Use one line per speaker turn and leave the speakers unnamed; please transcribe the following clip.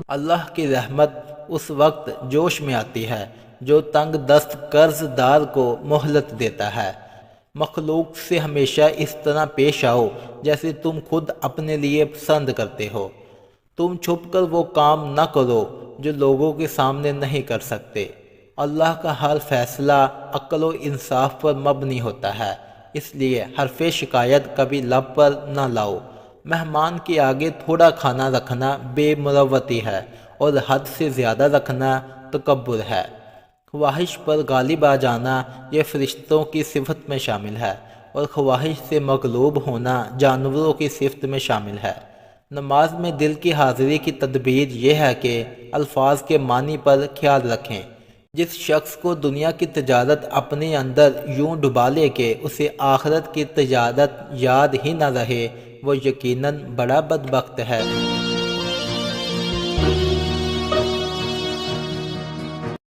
اللہ کی رحمت اس وقت جوش میں آتی ہے جو تنگ دست قرض دار کو مہلت دیتا ہے۔ مخلوق سے ہمیشہ اس طرح پیش آؤ جیسے تم خود اپنے لیے پسند کرتے ہو۔ تم چھپ کر وہ کام نہ کرو جو لوگوں کے سامنے نہیں کر سکتے۔ اللہ کا ہر فیصلہ عقل و انصاف پر مبنی ہوتا ہے، اس لیے حرف شکایت کبھی لب پر نہ لاؤ۔ مہمان کے آگے تھوڑا کھانا رکھنا بے مروتی ہے اور حد سے زیادہ رکھنا تکبر ہے۔ خواہش پر غالب آ جانا یہ فرشتوں کی صفت میں شامل ہے اور خواہش سے مغلوب ہونا جانوروں کی صفت میں شامل ہے۔ نماز میں دل کی حاضری کی تدبیر یہ ہے کہ الفاظ کے معنی پر خیال رکھیں۔ جس شخص کو دنیا کی تجارت اپنے اندر یوں ڈبا لے کہ اسے آخرت کی تجارت یاد ہی نہ رہے، وہ یقیناً بڑا بدبخت ہے۔